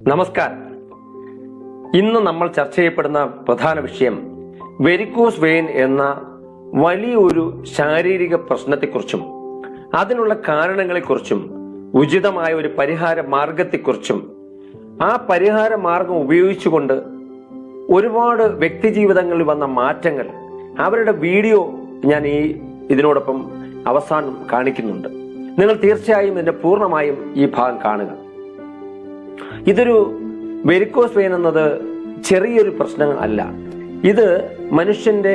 നമസ്കാരം. ഇന്ന് നമ്മൾ ചർച്ച ചെയ്യപ്പെടുന്ന പ്രധാന വിഷയം വെരിക്കോസ് വെയിൻ എന്ന വലിയൊരു ശാരീരിക പ്രശ്നത്തെക്കുറിച്ചും അതിനുള്ള കാരണങ്ങളെക്കുറിച്ചും ഉചിതമായ ഒരു പരിഹാര മാർഗത്തെക്കുറിച്ചും ആ പരിഹാര മാർഗം ഉപയോഗിച്ചുകൊണ്ട് ഒരുപാട് വ്യക്തിജീവിതങ്ങളിൽ വന്ന മാറ്റങ്ങൾ അവരുടെ വീഡിയോ ഞാൻ ഇതിനോടൊപ്പം അവസാനം കാണിക്കുന്നുണ്ട്. നിങ്ങൾ തീർച്ചയായും ഇതിന്റെ പൂർണ്ണമായും ഈ ഭാഗം കാണുക. ഇതൊരു വെരിക്കോസ് വെയിൻ എന്നത് ചെറിയൊരു പ്രശ്നം അല്ല. ഇത് മനുഷ്യന്റെ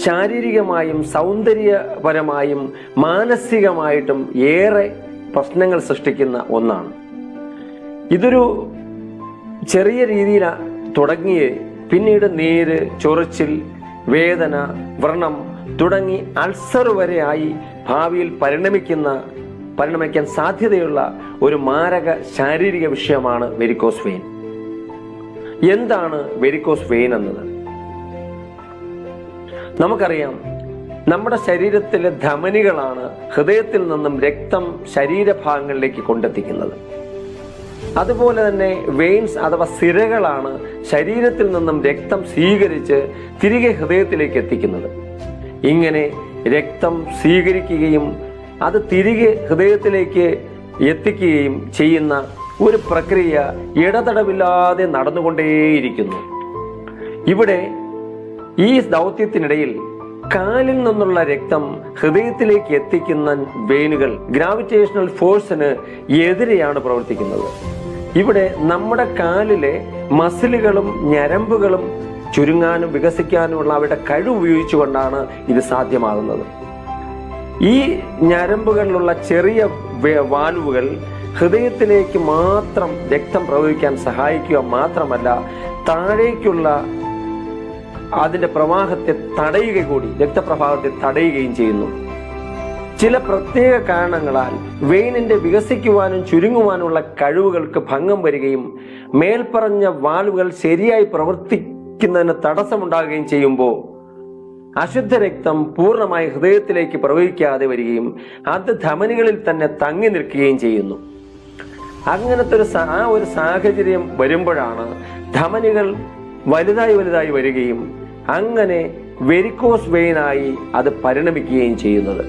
ശാരീരികമായും സൗന്ദര്യപരമായും മാനസികമായിട്ടും ഏറെ പ്രശ്നങ്ങൾ സൃഷ്ടിക്കുന്ന ഒന്നാണ്. ഇതൊരു ചെറിയ രീതിയിൽ തുടങ്ങി പിന്നീട് നീര്, ചൊറിച്ചിൽ, വേദന, വ്രണം തുടങ്ങി അൾസർ വരെയായി ഭാവിയിൽ പരിണമിക്കാൻ സാധ്യതയുള്ള ഒരു മാരക ശാരീരിക വിഷയമാണ് വെരിക്കോസ് വെയിൻ. എന്താണ് വെരിക്കോസ് വെയിൻ എന്നത്? നമുക്കറിയാം, നമ്മുടെ ശരീരത്തിലെ ധമനികളാണ് ഹൃദയത്തിൽ നിന്നും രക്തം ശരീരഭാഗങ്ങളിലേക്ക് കൊണ്ടെത്തിക്കുന്നത്. അതുപോലെ തന്നെ വെയിൻസ് അഥവാ സിരകളാണ് ശരീരത്തിൽ നിന്നും രക്തം സ്വീകരിച്ച് തിരികെ ഹൃദയത്തിലേക്ക് എത്തിക്കുന്നത്. ഇങ്ങനെ രക്തം സ്വീകരിക്കുകയും അത് തിരികെ ഹൃദയത്തിലേക്ക് എത്തിക്കുകയും ചെയ്യുന്ന ഒരു പ്രക്രിയ ഇടതടവില്ലാതെ നടന്നുകൊണ്ടേയിരിക്കുന്നു. ഇവിടെ ഈ ദൗത്യത്തിനിടയിൽ കാലിൽ നിന്നുള്ള രക്തം ഹൃദയത്തിലേക്ക് എത്തിക്കുന്ന വെയിനുകൾ ഗ്രാവിറ്റേഷണൽ ഫോഴ്സിന് എതിരെയാണ് പ്രവർത്തിക്കുന്നത്. ഇവിടെ നമ്മുടെ കാലിലെ മസിലുകളും ഞരമ്പുകളും ചുരുങ്ങാനും വികസിക്കാനുമുള്ള അവരുടെ കഴിവ് ഉപയോഗിച്ചുകൊണ്ടാണ് ഇത് സാധ്യമാകുന്നത്. ഈ ഞരമ്പുകളിലുള്ള ചെറിയ വാൽവുകൾ ഹൃദയത്തിലേക്ക് മാത്രം രക്തം പ്രവഹിക്കാൻ സഹായിക്കുക മാത്രമല്ല, താഴേക്കുള്ള അതിന്റെ പ്രവാഹത്തെ തടയുക കൂടി, രക്തപ്രവാഹത്തെ തടയുകയും ചെയ്യുന്നു. ചില പ്രത്യേക കാരണങ്ങളാൽ വെയിനിന്റെ വികസിക്കുവാനും ചുരുങ്ങുവാനുള്ള കഴിവുകൾക്ക് ഭംഗം വരികയും മേൽപ്പറഞ്ഞ വാൽവുകൾ ശരിയായി പ്രവർത്തിക്കുന്നതിന് തടസ്സമുണ്ടാകുകയും ചെയ്യുമ്പോൾ അശുദ്ധ രക്തം പൂർണ്ണമായി ഹൃദയത്തിലേക്ക് പ്രവഹിക്കാതെ വരികയും അത് ധമനികളിൽ തന്നെ തങ്ങി നിൽക്കുകയും ചെയ്യുന്നു. അങ്ങനത്തെ ഒരു സാഹചര്യം വരുമ്പോഴാണ് ധമനികൾ വലുതായി വരികയും അങ്ങനെ വെരിക്കോസ് വെയിനായി അത് പരിണമിക്കുകയും ചെയ്യുന്നത്.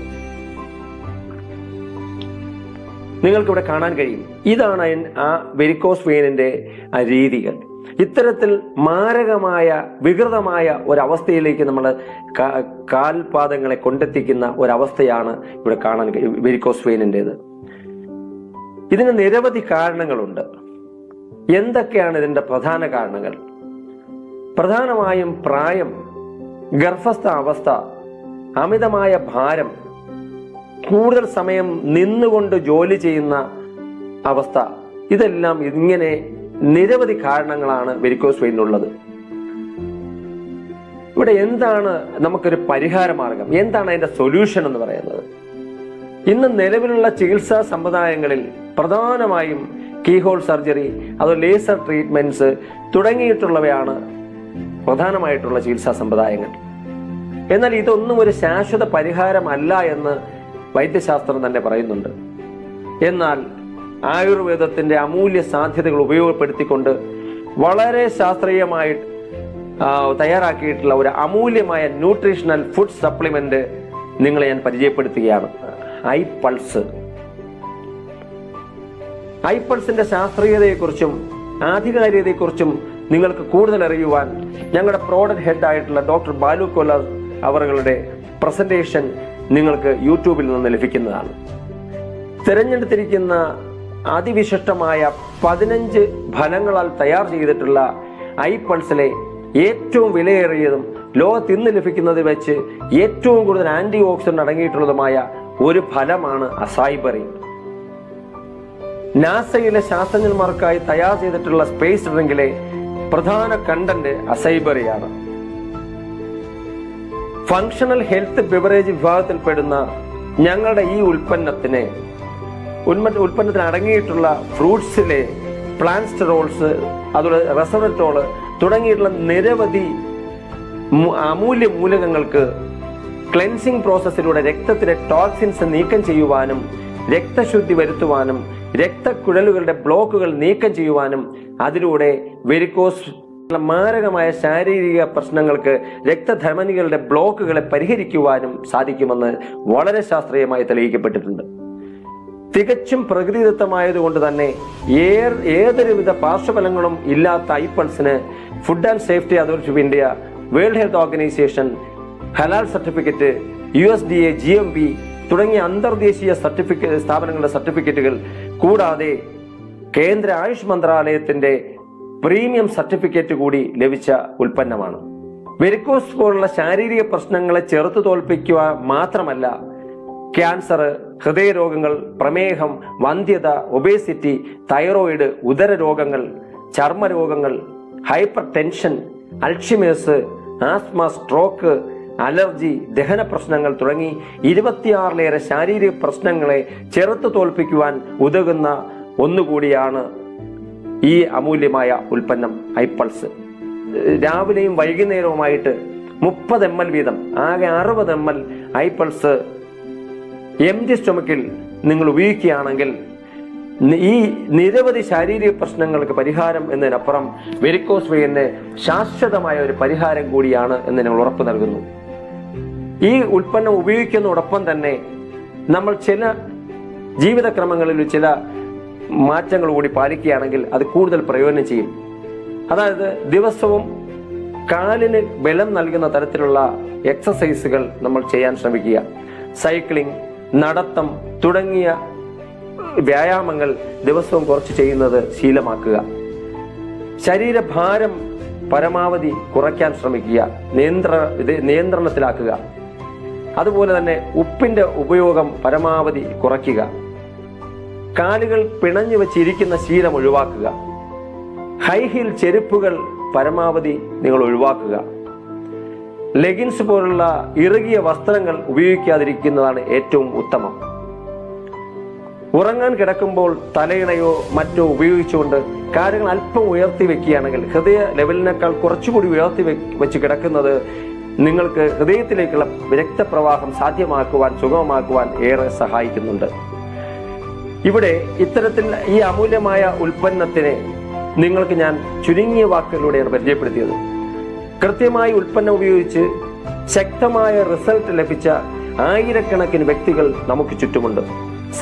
നിങ്ങൾക്കിവിടെ കാണാൻ കഴിയും. ഇതാണ് ആ വെരിക്കോസ് വെയിനിന്റെ രീതികൾ. ഇത്തരത്തിൽ മാരകമായ വികൃതമായ ഒരവസ്ഥയിലേക്ക് നമ്മൾ കാൽപാദങ്ങളെ കൊണ്ടെത്തിക്കുന്ന ഒരവസ്ഥയാണ് ഇവിടെ കാണാൻ വെരിക്കോസ് വെയിനിൻ്റെത്. ഇതിന് നിരവധി കാരണങ്ങളുണ്ട്. എന്തൊക്കെയാണ് ഇതിന്റെ പ്രധാന കാരണങ്ങൾ? പ്രധാനമായും പ്രായം, ഗർഭസ്ഥ അവസ്ഥ, അമിതമായ ഭാരം, കൂടുതൽ സമയം നിന്നുകൊണ്ട് ജോലി ചെയ്യുന്ന അവസ്ഥ, ഇതെല്ലാം ഇങ്ങനെ നിരവധി കാരണങ്ങളാണ് വെരിക്കോസ് വെയിനുള്ളത്. ഇവിടെ എന്താണ് നമുക്കൊരു പരിഹാര മാർഗം? എന്താണ് അതിന്റെ സൊല്യൂഷൻ എന്ന് പറയുന്നത്? ഇന്ന് നിലവിലുള്ള ചികിത്സാ സമ്പ്രദായങ്ങളിൽ പ്രധാനമായും കീഹോൾ സർജറി, അതോ ലേസർ ട്രീറ്റ്മെന്റ്സ് തുടങ്ങിയിട്ടുള്ളവയാണ് പ്രധാനമായിട്ടുള്ള ചികിത്സാ സമ്പ്രദായങ്ങൾ. എന്നാൽ ഇതൊന്നും ഒരു ശാശ്വത പരിഹാരമല്ല എന്ന് വൈദ്യശാസ്ത്രം തന്നെ പറയുന്നുണ്ട്. എന്നാൽ ആയുർവേദത്തിന്റെ അമൂല്യ സാധ്യതകൾ ഉപയോഗപ്പെടുത്തിക്കൊണ്ട് വളരെ ശാസ്ത്രീയമായി തയ്യാറാക്കിയിട്ടുള്ള ഒരു അമൂല്യമായ ന്യൂട്രീഷണൽ ഫുഡ് സപ്ലിമെന്റ് നിങ്ങളെ ഞാൻ പരിചയപ്പെടുത്തുകയാണ്. ഐപൾസ്. ഐപൾസിന്റെ ശാസ്ത്രീയതയെക്കുറിച്ചും ആധികാരികതയെക്കുറിച്ചും നിങ്ങൾക്ക് കൂടുതൽ അറിയുവാൻ ഞങ്ങളുടെ പ്രോഡക്റ്റ് ഹെഡ് ആയിട്ടുള്ള ഡോക്ടർ ബാലു കൊലാർ അവരുടെ പ്രസന്റേഷൻ നിങ്ങൾക്ക് യൂട്യൂബിൽ നിന്ന് ലഭിക്കുന്നതാണ്. തിരഞ്ഞെടുത്തിരിക്കുന്ന അതിവിശിഷ്ടമായ 15 ഫലങ്ങളാൽ തയ്യാർ ചെയ്തിട്ടുള്ള ഐപൾസിലെ ഏറ്റവും വിലയേറിയതും ലോകത്ത് ഇന്ന് ലഭിക്കുന്നത് വെച്ച് ഏറ്റവും കൂടുതൽ ആന്റി ഓക്സിഡന്റ് അടങ്ങിയിട്ടുള്ളതുമായ ഒരു ഫലമാണ് അസൈബറി. നാസയിലെ ശാസ്ത്രജ്ഞന്മാർക്കായി തയ്യാർ ചെയ്തിട്ടുള്ള സ്പേസ് ഡ്രിങ്കിലെ പ്രധാന കണ്ടന്റ് അസൈബറിയാണ്. ഫങ്ഷണൽ ഹെൽത്ത് ബിവറേജ് വിഭാഗത്തിൽപ്പെടുന്ന ഞങ്ങളുടെ ഈ ഉൽപ്പന്നത്തിന് അടങ്ങിയിട്ടുള്ള ഫ്രൂട്ട്സിലെ പ്ലാൻസ്റ്ററോൾസ്, അതുപോലെ റെസവറ്റോള് തുടങ്ങിയിട്ടുള്ള നിരവധി അമൂല്യ മൂലകങ്ങൾക്ക് ക്ലെൻസിംഗ് പ്രോസസ്സിലൂടെ രക്തത്തിലെ ടോക്സിൻസ് നീക്കം ചെയ്യുവാനും രക്തശുദ്ധി വരുത്തുവാനും രക്തക്കുഴലുകളുടെ ബ്ലോക്കുകൾ നീക്കം ചെയ്യുവാനും അതിലൂടെ വെരിക്കോസ് മാരകമായ ശാരീരിക പ്രശ്നങ്ങൾക്ക് രക്തധമനികളുടെ ബ്ലോക്കുകളെ പരിഹരിക്കുവാനും സാധിക്കുമെന്ന് വളരെ ശാസ്ത്രീയമായി തെളിയിക്കപ്പെട്ടിട്ടുണ്ട്. തികച്ചും പ്രകൃതിദത്തമായതുകൊണ്ട് തന്നെ ഏതൊരുവിധ പാർശ്വഫലങ്ങളും ഇല്ലാത്ത ഐപൾസിന് food and safety authority of India, world health organisation, ഹലാൽ സർട്ടിഫിക്കറ്റ്, USDA, GMB തുടങ്ങിയ അന്തർദേശീയ സ്ഥാപനങ്ങളുടെ സർട്ടിഫിക്കറ്റുകൾ കൂടാതെ കേന്ദ്ര ആയുഷ് മന്ത്രാലയത്തിന്റെ പ്രീമിയം സർട്ടിഫിക്കറ്റ് കൂടി ലഭിച്ച ഉൽപ്പന്നമാണ്. വെരിക്കോസ് പോലുള്ള ശാരീരിക പ്രശ്നങ്ങളെ ചെറുത്തു തോൽപ്പിക്കുക മാത്രമല്ല, ക്യാൻസർ, ഹൃദയരോഗങ്ങൾ, പ്രമേഹം, വന്ധ്യത, ഒബേസിറ്റി, തൈറോയിഡ്, ഉദരരോഗങ്ങൾ, ചർമ്മരോഗങ്ങൾ, hypertension, Alzheimer's, asthma, stroke, allergy, ദഹന പ്രശ്നങ്ങൾ തുടങ്ങി 26ലേറെ ശാരീരിക പ്രശ്നങ്ങളെ ചെറുത്തു തോൽപ്പിക്കുവാൻ ഉതകുന്ന ഒന്നുകൂടിയാണ് ഈ അമൂല്യമായ ഉൽപ്പന്നം ഐപൾസ്. രാവിലെയും വൈകുന്നേരവുമായിട്ട് 30 ml വീതം, ആകെ 60 ml ഐപൾസ് എംറ്റി സ്റ്റൊമക്കിൽ നിങ്ങൾ ഉപയോഗിക്കുകയാണെങ്കിൽ ഈ നിരവധി ശാരീരിക പ്രശ്നങ്ങൾക്ക് പരിഹാരം എന്നതിനപ്പുറം വെരിക്കോസ് വെയിന് ശാശ്വതമായ ഒരു പരിഹാരം കൂടിയാണ് എന്ന് ഞങ്ങൾ ഉറപ്പ് നൽകുന്നു. ഈ ഉൽപ്പന്നം ഉപയോഗിക്കുന്നതോടൊപ്പം തന്നെ നമ്മൾ ചില ജീവിതക്രമങ്ങളിൽ ചില മാറ്റങ്ങൾ കൂടി പാലിക്കുകയാണെങ്കിൽ അത് കൂടുതൽ പ്രയോജനം ചെയ്യും. അതായത് ദിവസവും കാലിന് ബലം നൽകുന്ന തരത്തിലുള്ള എക്സസൈസുകൾ നമ്മൾ ചെയ്യാൻ ശ്രമിക്കുക. സൈക്ലിംഗ്, നടത്തം തുടങ്ങിയ വ്യായാമങ്ങൾ ദിവസവും കുറച്ച് ചെയ്യുന്നത് ശീലമാക്കുക. ശരീരഭാരം പരമാവധി കുറയ്ക്കാൻ ശ്രമിക്കുക, നിയന്ത്രണത്തിലാക്കുക. അതുപോലെ തന്നെ ഉപ്പിന്റെ ഉപയോഗം പരമാവധി കുറയ്ക്കുക. കാലുകൾ പിണഞ്ഞു വെച്ചിരിക്കുന്ന ശീലം ഒഴിവാക്കുക. ഹൈ ഹീൽ ചെരുപ്പുകൾ പരമാവധി നിങ്ങൾ ഒഴിവാക്കുക. ലെഗിൻസ് പോലുള്ള ഇറുകിയ വസ്ത്രങ്ങൾ ഉപയോഗിക്കാതിരിക്കുന്നതാണ് ഏറ്റവും ഉത്തമം. ഉറങ്ങാൻ കിടക്കുമ്പോൾ തലയിണയോ മറ്റോ ഉപയോഗിച്ചുകൊണ്ട് കാര്യങ്ങൾ അല്പം ഉയർത്തി വെക്കുകയാണെങ്കിൽ, ഹൃദയ ലെവലിനേക്കാൾ കുറച്ചുകൂടി ഉയർത്തി വെച്ച് കിടക്കുന്നത് നിങ്ങൾക്ക് ഹൃദയത്തിലേക്കുള്ള രക്തപ്രവാഹം സാധ്യമാക്കുവാൻ, സുഗമമാക്കുവാൻ ഏറെ സഹായിക്കുന്നുണ്ട്. ഇവിടെ ഇത്തരത്തിൽ ഈ അമൂല്യമായ ഉൽപ്പന്നത്തിനെ നിങ്ങൾക്ക് ഞാൻ ചുരുങ്ങിയ വാക്കുകളിലൂടെയാണ് പരിചയപ്പെടുത്തിയത്. കൃത്യമായി ഉൽപ്പന്നം ഉപയോഗിച്ച് ശക്തമായ റിസൾട്ട് ലഭിച്ച ആയിരക്കണക്കിന് വ്യക്തികൾ നമുക്ക് ചുറ്റുമുണ്ട്.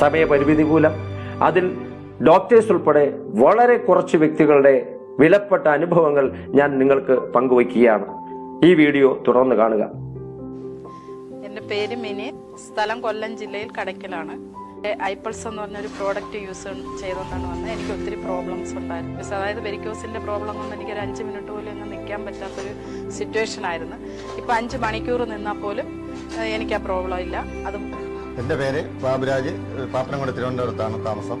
സമയപരിമിതി മൂലം അതിൽ ഡോക്ടേഴ്സ് ഉൾപ്പെടെ വളരെ കുറച്ച് വ്യക്തികളുടെ വിലപ്പെട്ട അനുഭവങ്ങൾ ഞാൻ നിങ്ങൾക്ക് പങ്കുവയ്ക്കുകയാണ്. ഈ വീഡിയോ തുടർന്ന് കാണുക. എൻ്റെ പേര് മിനി, സ്ഥലം കൊല്ലം ജില്ലയിൽ കടയ്ക്കലാണ്. ഐപൾസ് എന്ന് പറഞ്ഞൊരു പ്രോഡക്റ്റ് യൂസ് ചെയ്തുകൊണ്ടാണ് വന്നത്. എനിക്ക് ഒത്തിരി പ്രോബ്ലംസ് ഉണ്ടായിരുന്നു. അതായത് വെരിക്കോസിൻ്റെ പ്രോബ്ലം കൊണ്ട് എനിക്കൊരു 5 മിനിറ്റ് പോലും ഒന്നും നിൽക്കാൻ പറ്റാത്തൊരു സിറ്റുവേഷൻ ആയിരുന്നു. ഇപ്പം 5 മണിക്കൂർ നിന്നാൽ പോലും എനിക്ക് ആ പ്രോബ്ലം ഇല്ല. അതും എൻ്റെ പേര് ബാബുരാജ്, പാപ്പനംകോട്, തിരുവനന്തപുരത്താണ് താമസം.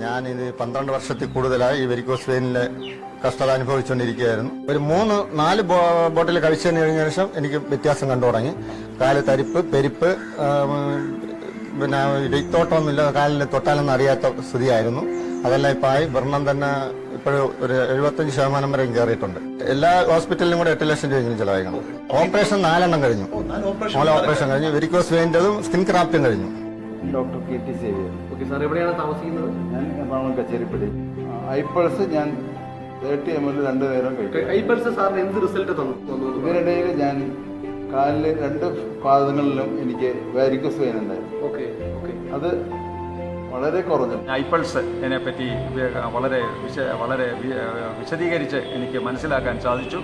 ഞാനിത് 12 വർഷത്തിൽ കൂടുതലായി ഈ വെരിക്കോസ് വെയിനിലെ കഷ്ടത അനുഭവിച്ചുകൊണ്ടിരിക്കുകയായിരുന്നു. ഒരു 3-4 ബോട്ടിൽ കഴിച്ചതിന് കഴിഞ്ഞ ശേഷം എനിക്ക് വ്യത്യാസം കണ്ടു തുടങ്ങി. കാല് തരിപ്പ്, പെരിപ്പ്, പിന്നെ രക്തോട്ടമൊന്നുമില്ല, കാലിൽ തൊട്ടാലൊന്നും അറിയാത്ത സ്ഥിതിയായിരുന്നു. അതെല്ലാം ഇപ്പം ആയി. വ്രണം തന്നെ ഇപ്പോഴും ഒരു 75% വരെയും കയറിയിട്ടുണ്ട്. എല്ലാ ഹോസ്പിറ്റലിലും കൂടെ 8 ലക്ഷം രൂപയെങ്കിലും ചിലവായിക്കണം. ഓപ്പറേഷൻ 4 കഴിഞ്ഞു. 4 ഓപ്പറേഷൻ കഴിഞ്ഞു. വെരിക്കോസ് വെയിൻ്റെതും സ്കിൻ ക്രാഫ്റ്റും കഴിഞ്ഞു. Doctor KT Xavier. Okay sir, എവിടെയാണ് താമസിക്കുന്നത്? ഞാൻ എറണാകുളം കച്ചേരിപ്പടി. ഐപൾസ് ഞാൻ 30 ml 2 നേരം കഴിക്കും. ഐപൾസ് സാറിന് എന്ത് റിസൾട്ട് തന്നു? ഇതിനിടയിൽ ഞാൻ കാലിലെ 2 പാദങ്ങളിലും എനിക്ക് വാരിക്കോസ് വെയിൻ ഉണ്ടായിരുന്നു. അത് വളരെ കുറഞ്ഞു. ഐപൾസ് പറ്റി വളരെ വിശദീകരിച്ച് എനിക്ക് മനസ്സിലാക്കാൻ സാധിച്ചു.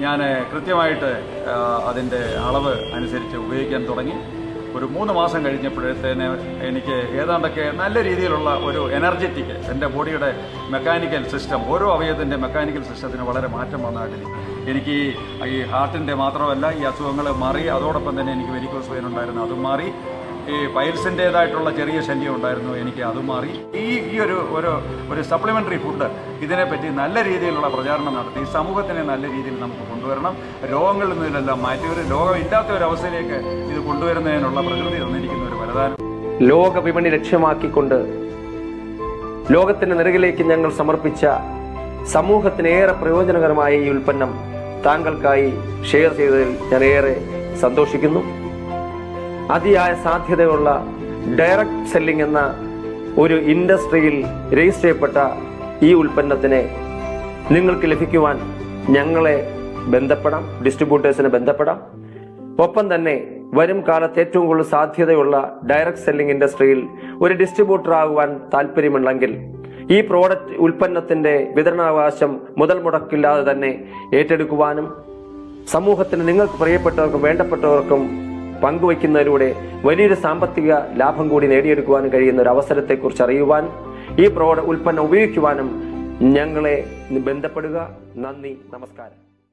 ഞാൻ കൃത്യമായിട്ട് അതിൻ്റെ അളവ് അനുസരിച്ച് ഉപയോഗിക്കാൻ തുടങ്ങി. ഒരു 3 മാസം കഴിഞ്ഞപ്പോഴത്തേന് എനിക്ക് ഏതാണ്ടൊക്കെ നല്ല രീതിയിലുള്ള ഒരു എനർജറ്റിക്, എൻ്റെ ബോഡിയുടെ മെക്കാനിക്കൽ സിസ്റ്റം, ഓരോ അവയവത്തിൻ്റെ മെക്കാനിക്കൽ സിസ്റ്റത്തിന് വളരെ മാറ്റം വന്നതായിട്ട് എനിക്ക് ഈ ഹാർട്ടിൻ്റെ മാത്രമല്ല ഈ അസുഖങ്ങൾ മാറി. അതോടൊപ്പം തന്നെ എനിക്ക് വെരിക്കോസ് വെയിൻ ഉണ്ടായിരുന്നു, അതും മാറി. ഈ പൈൽസിൻ്റേതായിട്ടുള്ള ചെറിയ ശല്യം ഉണ്ടായിരുന്നു, എനിക്ക് അതും മാറി. ഈ ഒരു സപ്ലിമെൻ്ററി ഫുഡ് ഇതിനെപ്പറ്റി നല്ല രീതിയിലുള്ള പ്രചാരണം നടത്തി സമൂഹത്തിനെ നല്ല രീതിയിൽ നമുക്ക് കൊണ്ടുവരണം. രോഗങ്ങളിൽ നിന്നെല്ലാം മാറ്റി ഒരു രോഗമില്ലാത്ത ഒരു അവസ്ഥയിലേക്ക് ഇത് കൊണ്ടുവരുന്നതിനുള്ള പ്രകൃതി തന്നിരിക്കുന്ന ഒരു വരദാനം. ലോക വിപണി ലക്ഷ്യമാക്കിക്കൊണ്ട് ലോകത്തിന്റെ നിറകിലേക്ക് ഞങ്ങൾ സമർപ്പിച്ച സമൂഹത്തിന് ഏറെ പ്രയോജനകരമായ ഈ ഉൽപ്പന്നം താങ്കൾക്കായി ഷെയർ ചെയ്തതിൽ ഞാൻ ഏറെ സന്തോഷിക്കുന്നു. അതിയായ സാധ്യതയുള്ള ഡയറക്റ്റ് സെല്ലിംഗ് എന്ന ഒരു ഇൻഡസ്ട്രിയിൽ രജിസ്റ്റർ ചെയ്യപ്പെട്ട ഈ ഉൽപ്പന്നത്തിനെ നിങ്ങൾക്ക് ലഭിക്കുവാൻ ഞങ്ങളെ ബന്ധപ്പെടാം, ഡിസ്ട്രിബ്യൂട്ടേഴ്സിനെ ബന്ധപ്പെടാം. ഒപ്പം തന്നെ വരും കാലത്ത് ഏറ്റവും കൂടുതൽ സാധ്യതയുള്ള ഡയറക്ട് സെല്ലിംഗ് ഇൻഡസ്ട്രിയിൽ ഒരു ഡിസ്ട്രിബ്യൂട്ടർ ആകുവാൻ താല്പര്യമുണ്ടെങ്കിൽ ഈ പ്രോഡക്റ്റ് ഉൽപ്പന്നത്തിന്റെ വിതരണാവകാശം മുതൽ മുടക്കില്ലാതെ തന്നെ ഏറ്റെടുക്കുവാനും സമൂഹത്തിന് നിങ്ങൾക്ക് പ്രിയപ്പെട്ടവർക്കും വേണ്ടപ്പെട്ടവർക്കും പങ്കുവയ്ക്കുന്നതിലൂടെ വലിയൊരു സാമ്പത്തിക ലാഭം കൂടി നേടിയെടുക്കുവാനും കഴിയുന്ന ഒരു അവസരത്തെക്കുറിച്ച് അറിയുവാനും ഈ ഉൽപ്പന്നം ഉപയോഗിക്കുവാനും ഞങ്ങളെ ബന്ധപ്പെടുക. നന്ദി, നമസ്കാരം.